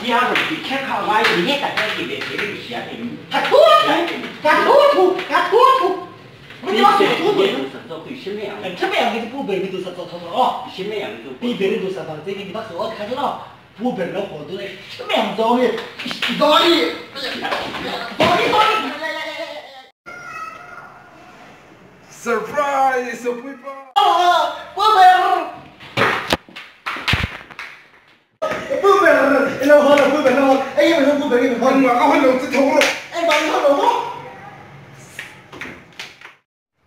只下落去吃烤歪，你迄大家记得这个是啥的？他吐，我叫他吐吐。对，什么样？什么样的不别人都是做错哦。什么样的？比别人都是把这个地方说看着了，不别人活动的什么样做的？所以，来 surprise， 小鬼吧！不别人，你老好了，不别人好，哎，因为不别人好，我好弄这头了。哎，把你好弄好。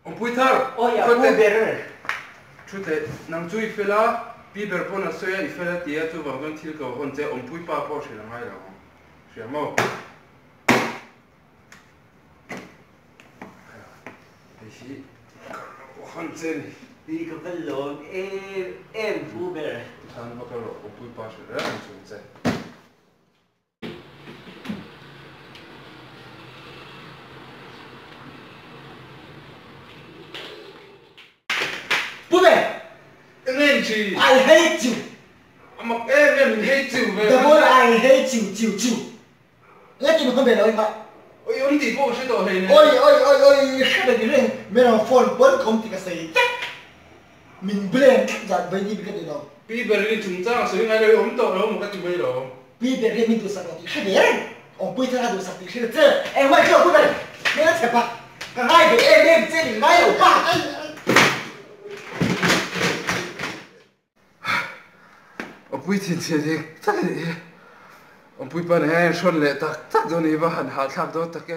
我不他，哦呀，不别人。出来，能注意飞啦，比别人那虽然一飞啦，第二组往跟提高，或者我不把跑起来来了，是吗？这是，我看真。你个笨龙，不别人。他那个了，我不把起来，很存在。不对。I hate you. I'm a hate you. The boy I hate you. 那怎么别人嘛？我有你不是多黑呢？oi, kada ni rin, meron phone pon komti kasi. Min blend zat bay ni bigat ilo. Pi beri chung chang sui ngai lo om to lo mo ka ti bai lo. Pi beri min tu sa ti khade rin. Om pui ta du sa ti khade che. Em mai cho ku beri. Me na chepa. Ka ngai be em che ni ngai lo pa. 我不听这的，这里，我不把那说来，他这里把很好差不多，大概。